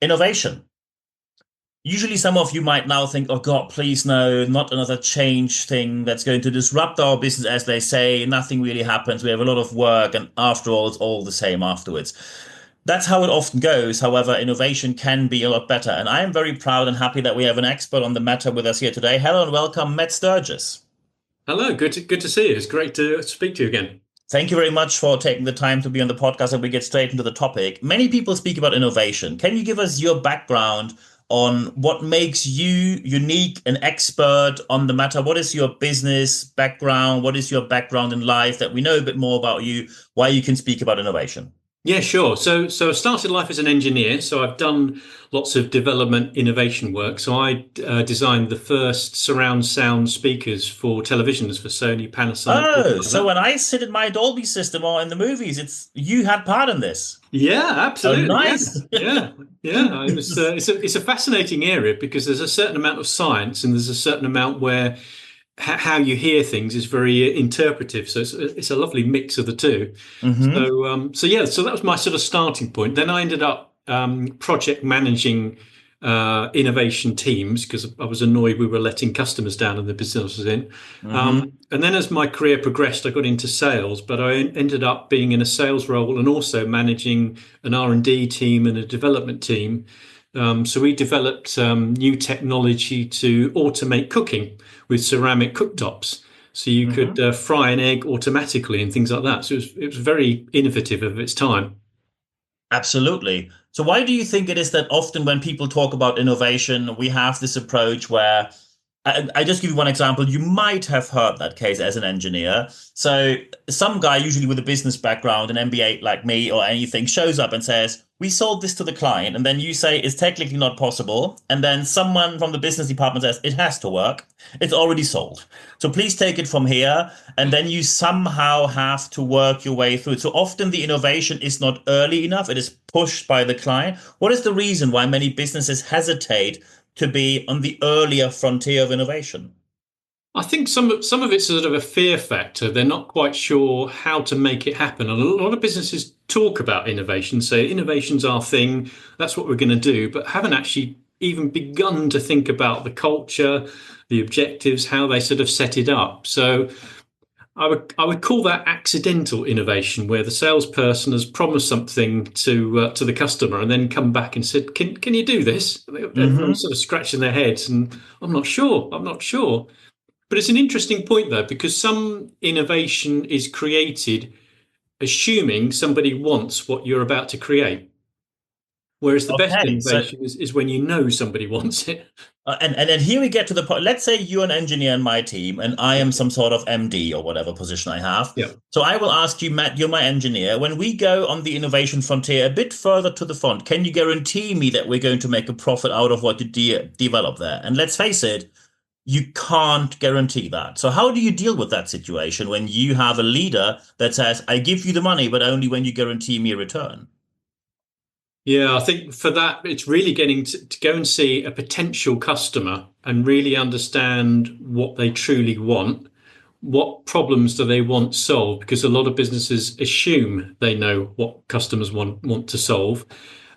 Innovation. Usually, some of you might now think, oh God, please no, not another change thing that's going to disrupt our business, as they say. Nothing really happens. We have a lot of work, and after all, it's all the same afterwards. That's how it often goes. However, innovation can be a lot better. And I am very proud and happy that we have an expert on the matter with us here today. Hello and welcome, Matt Sturgess. Hello, good to see you. It's great to speak to you again. Thank you very much for taking the time to be on the podcast and we get straight into the topic. Many people speak about innovation. Can you give us your background on what makes you unique, an expert on the matter? What is your business background? What is your background in life that we know a bit more about you, why you can speak about innovation? Yeah, sure. So I started life as an engineer. So I've done lots of development innovation work. So I designed the first surround sound speakers for televisions for Sony, Panasonic, people Oh, like so that. when I sit in my Dolby system or in the movies, it's you had part in this. Yeah, Oh, absolutely. Yeah, nice. yeah, yeah. It's a fascinating area because there's a certain amount of science and there's a certain amount where how you hear things is very interpretive. So it's a lovely mix of the two. Hmm. So yeah, so that was my sort of starting point. Then I ended up project managing innovation teams because I was annoyed we were letting customers down in the business I was in. Hmm. And then as my career progressed, I got into sales, but I ended up being in a sales role and also managing an R&D team and a development team. So we developed new technology to automate cooking with ceramic cooktops. So you could Hmm. fry an egg automatically and things like that. So it was very innovative of its time. Absolutely. So why do you think it is that often when people talk about innovation, we have this approach where I just give you one example. You might have heard that case as an engineer. So some guy, usually with a business background, an MBA like me or anything, shows up and says, "We sold this to the client," and then you say it's technically not possible, and then someone from the business department says it has to work. It's already sold. So please take it from here, and then you somehow have to work your way through it. So often the innovation is not early enough; it is pushed by the client. What is the reason why many businesses hesitate to be on the earlier frontier of innovation? I think some of it's sort of a fear factor. They're not quite sure how to make it happen. And a lot of businesses talk about innovation, say innovation's our thing, that's what we're going to do, but haven't actually even begun to think about the culture, the objectives, how they sort of set it up. So I would call that accidental innovation, where the salesperson has promised something to the customer and then come back and said, "Can you do this?" Everyone's Hmm. sort of scratching their heads, and I'm not sure. I'm not sure. But it's an interesting point, though, because some innovation is created assuming somebody wants what you're about to create. Whereas the best Okay, so innovation is when you know somebody wants it. and then here we get to the point. Let's say you're an engineer in my team, and I Yeah. am some sort of MD or whatever position I have. Yeah. So I will ask you, Matt, you're my engineer. When we go on the innovation frontier a bit further to the front, can you guarantee me that we're going to make a profit out of what you develop there? And let's face it, you can't guarantee that. So how do you deal with that situation when you have a leader that says, "I give you the money, but only when you guarantee me a return"? Yeah, I think for that, it's really getting to go and see a potential customer and really understand what they truly want. What problems do they want solved? Because a lot of businesses assume they know what customers want to solve,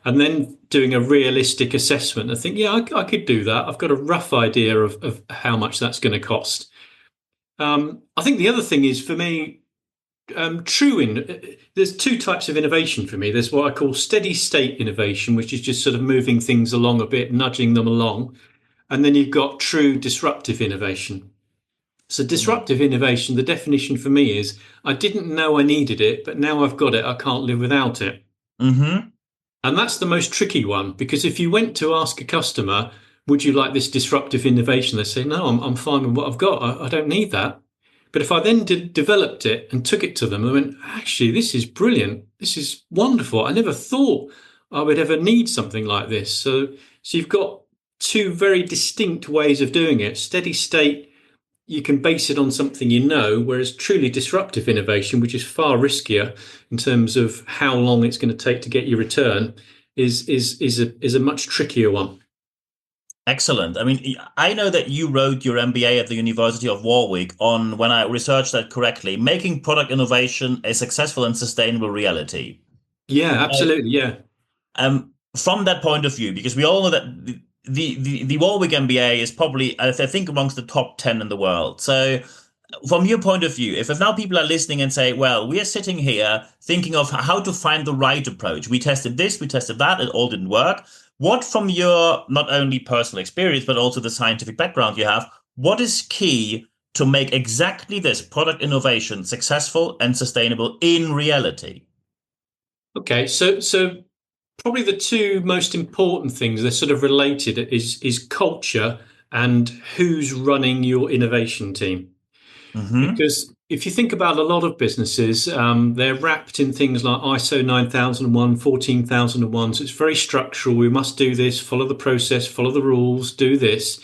and then doing a realistic assessment. I think, yeah, I could do that. I've got a rough idea of how much that's going to cost. I think the other thing is for me, there's two types of innovation for me. There's what I call steady state innovation, which is just sort of moving things along a bit, nudging them along, and then you've got true disruptive innovation. So disruptive innovation, the definition for me is I didn't know I needed it, but now I've got it, I can't live without it. Mm-hmm. And that's the most tricky one because if you went to ask a customer, would you like this disruptive innovation? They say, no, I'm fine with what I've got. I don't need that. But if I then developed it and took it to them and went, actually, this is brilliant. This is wonderful. I never thought I would ever need something like this. So you've got two very distinct ways of doing it. Steady state, you can base it on something you know, whereas truly disruptive innovation, which is far riskier in terms of how long it's going to take to get your return, is a much trickier one. Excellent. I mean, I know that you wrote your MBA at the University of Warwick on, when I researched that correctly, making product innovation a successful and sustainable reality. Yeah, So, absolutely. Yeah. from that point of view, because we all know that the Warwick MBA is probably, I think, amongst the top 10 in the world. So from your point of view, if now people are listening and say, well, we are sitting here thinking of how to find the right approach. We tested this, we tested that, it all didn't work. What, from your not only personal experience, but also the scientific background you have, what is key to make exactly this product innovation successful and sustainable in reality? Okay, so probably the two most important things, they're sort of related, is culture and who's running your innovation team. Hmm. Because if you think about a lot of businesses, they're wrapped in things like ISO 9001, 14001. So it's very structural. We must do this, follow the process, follow the rules, do this.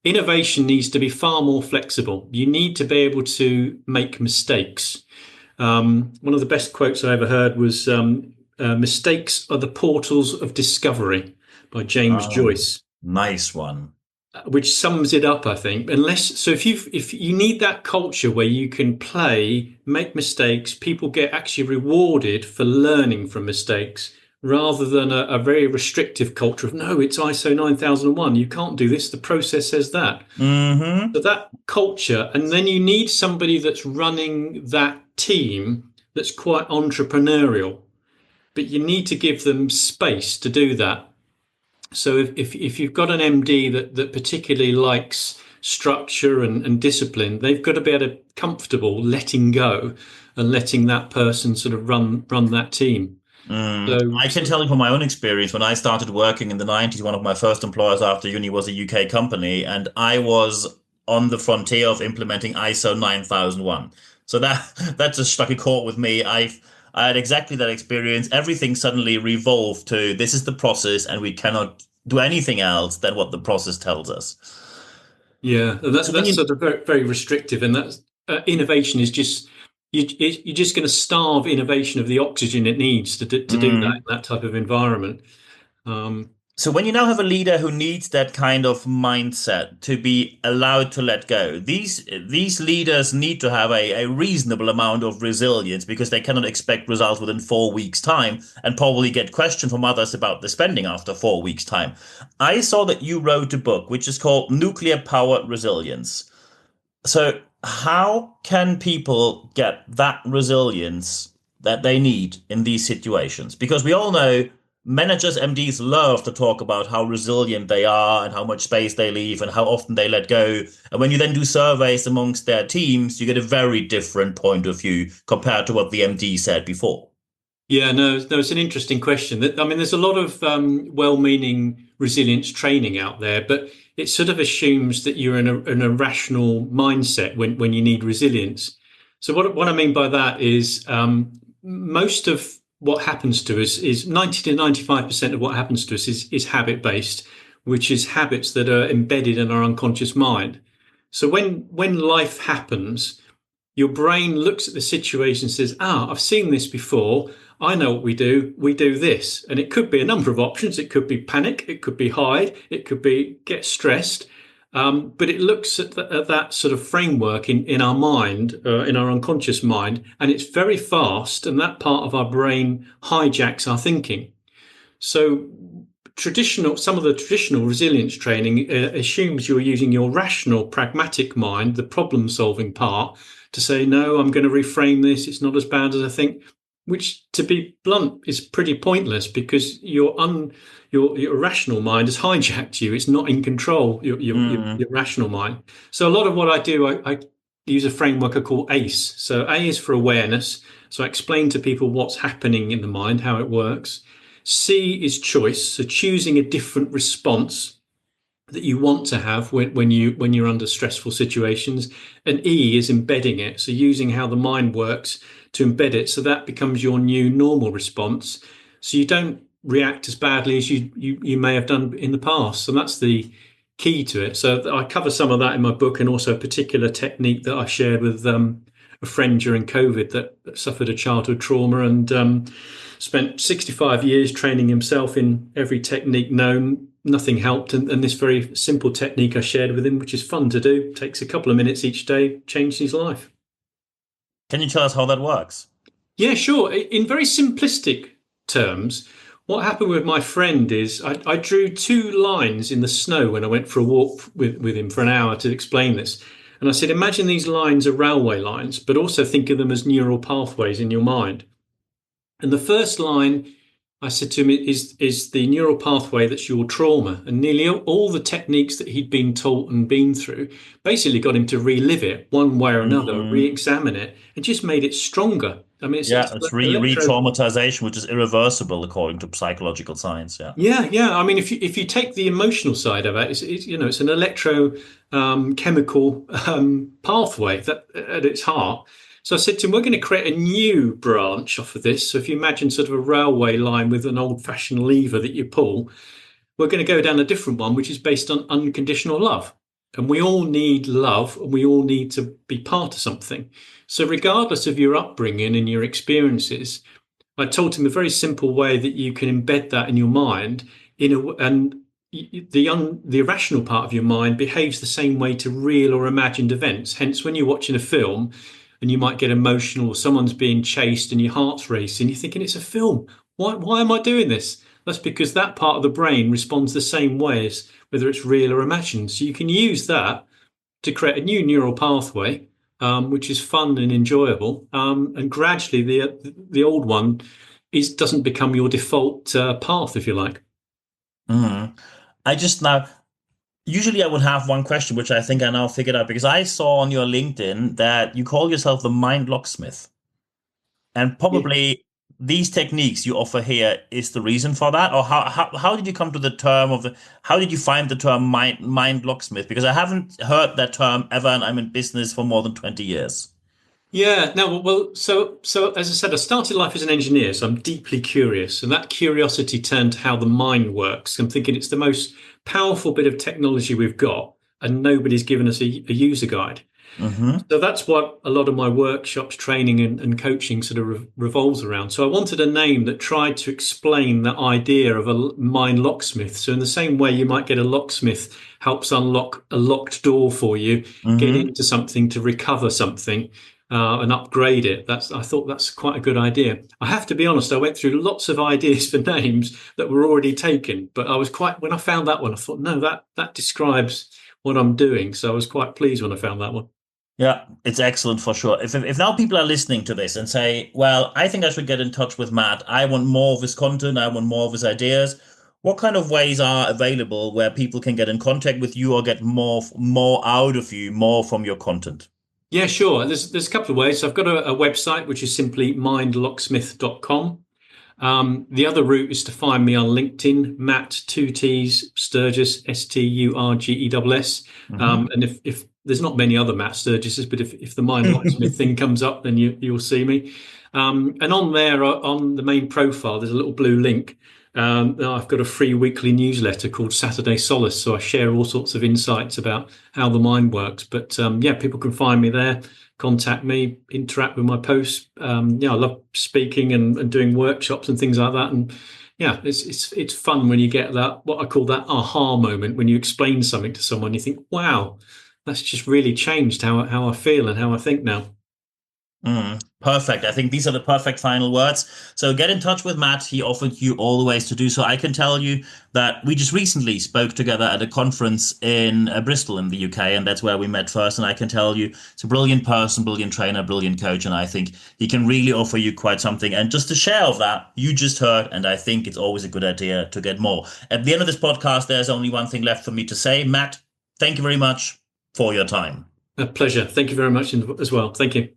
Innovation needs to be far more flexible. You need to be able to make mistakes. One of the best quotes I ever heard was mistakes are the portals of discovery by James Oh, Joyce, nice one. which sums it up, I think. Unless so, if you need that culture where you can play, make mistakes, people get actually rewarded for learning from mistakes, rather than a very restrictive culture of no, it's ISO 9001. You can't do this. The process says that. Hmm. So that culture, and then you need somebody that's running that team that's quite entrepreneurial, but you need to give them space to do that. So if you've got an MD that particularly likes structure and discipline, they've got to be able to comfortable letting go and letting that person sort of run that team. I can tell you from my own experience, when I started working in the 90s, one of my first employers after uni was a UK company, and I was on the frontier of implementing ISO 9001. So that just struck a chord with me. I had exactly that experience. Everything suddenly revolved to this is the process, and we cannot do anything else than what the process tells us. Yeah, So when that's you sort of very restrictive, and that's innovation is just you're just going to starve innovation of the oxygen it needs to do that mm, in that type of environment. Um, So when you now have a leader who needs that kind of mindset to be allowed to let go, these leaders need to have a reasonable amount of resilience because they cannot expect results within 4 weeks' time and probably get questioned from others about the spending after 4 weeks' time. I saw that you wrote a book which is called Nuclear Power Resilience. So how can people get that resilience that they need in these situations? Because we all know managers, MDs love to talk about how resilient they are and how much space they leave and how often they let go. And when you then do surveys amongst their teams, you get a very different point of view compared to what the MD said before. Yeah, no, it's an interesting question. I mean, there's a lot of well-meaning resilience training out there, but it sort of assumes that you're in an irrational mindset when you need resilience. So what I mean by that is most of what happens to us is 90 to 95% of what happens to us is habit-based, which is habits that are embedded in our unconscious mind. So when life happens, your brain looks at the situation and says, I've seen this before. I know what we do. We do this. And it could be a number of options. It could be panic. It could be hide. It could be get stressed. But it looks at that sort of framework in our mind, in our unconscious mind, and it's very fast. And that part of our brain hijacks our thinking. So some of the traditional resilience training assumes you're using your rational, pragmatic mind, the problem solving part, to say, no, I'm going to reframe this. It's not as bad as I think, which, to be blunt, is pretty pointless because your rational mind has hijacked you. It's not in control, Mm, your rational mind. So a lot of what I do, I use a framework I call ACE. So A is for awareness. So I explain to people what's happening in the mind, how it works. C is choice, so choosing a different response that you want to have when you're under stressful situations. And E is embedding it, so using how the mind works to embed it, so that becomes your new normal response. So you don't react as badly as you may have done in the past. So that's the key to it. So I cover some of that in my book, and also a particular technique that I shared with a friend during COVID that suffered a childhood trauma and spent 65 years training himself in every technique known. Nothing helped. And this very simple technique I shared with him, which is fun to do, takes a couple of minutes each day, changed his life. can you tell us how that works? Yeah, sure. In very simplistic terms, What happened with my friend is I drew two lines in the snow when I went for a walk with him for an hour to explain this. And I said, imagine these lines are railway lines, but also think of them as neural pathways in your mind. And the first line I said to him is the neural pathway that's your trauma. And nearly all the techniques that he'd been taught and been through basically got him to relive it one way or another, Hmm. re-examine it, and just made it stronger. I mean, Yeah, it's it's electro. re-traumatization, which is irreversible according to psychological science. Yeah. Yeah, yeah. I mean, if you take the emotional side of it, it's an electro chemical pathway that at its heart. So I said to him, we're going to create a new branch off of this. So if you imagine sort of a railway line with an old-fashioned lever that you pull, we're going to go down a different one, which is based on unconditional love. And we all need love, and we all need to be part of something. So regardless of your upbringing and your experiences, I taught him a very simple way that you can embed that in your mind and the irrational part of your mind behaves the same way to real or imagined events. Hence, when you're watching a film and you might get emotional or someone's being chased and your heart's racing, you're thinking it's a film. Why am I doing this? That's because that part of the brain responds the same way as whether it's real or imagined. So you can use that to create a new neural pathway, which is fun and enjoyable. And gradually, the old one doesn't become your default path, if you like. Mhm. I just now, usually I would have one question, which I think I now figured out because I saw on your LinkedIn that you call yourself the mind locksmith. And Yeah. probably these techniques you offer here is the reason for that? Or how did you come to the term of the, how did you find the term mind locksmith? Because I haven't heard that term ever, and I'm in business for more than 20 years. Yeah, no, well, so as I said, I started life as an engineer, so I'm deeply curious, and that curiosity turned to how the mind works. I'm thinking it's the most powerful bit of technology we've got, and nobody's given us a user guide. Hmm. So that's what a lot of my workshops, training, and coaching sort of revolves around. So I wanted a name that tried to explain the idea of a mind locksmith. So in the same way you might get a locksmith helps unlock a locked door for you, get Hmm. into something to recover something. And upgrade it. I thought that's quite a good idea. I have to be honest, I went through lots of ideas for names that were already taken, but I was quite when I found that one, I thought, no, that describes what I'm doing. So I was quite pleased when I found that one. Yeah, it's excellent for sure. If now people are listening to this and say, well, I think I should get in touch with Matt. I want more of his content. I want more of his ideas. What kind of ways are available where people can get in contact with you or get more out of you, more from your content? Yeah, sure. There's a couple of ways. So I've got a website which is simply mindlocksmith.com. The other route is to find me on LinkedIn, Matt two T's Sturgess, Sturgess. Hmm. And if there's not many other Matt Sturgesses, but if the Mind Locksmith thing comes up, then you'll see me. And on there, on the main profile, there's a little blue link. Now I've got a free weekly newsletter called Saturday Solace, so I share all sorts of insights about how the mind works. But yeah, people can find me there, contact me, interact with my posts. Yeah, I love speaking and doing workshops and things like that. And yeah, it's fun when you get that what I call that aha moment when you explain something to someone, you think, wow, that's just really changed how I feel and how I think now. Perfect. I think these are the perfect final words. So get in touch with Matt. He offered you all the ways to do so. I can tell you that we just recently spoke together at a conference in Bristol in the UK, and that's where we met first. And I can tell you it's a brilliant person, brilliant trainer, brilliant coach, and I think he can really offer you quite something. And just a share of that, you just heard, and I think it's always a good idea to get more. At the end of this podcast, there's only one thing left for me to say. Matt, thank you very much for your time. A pleasure. Thank you very much as well. Thank you.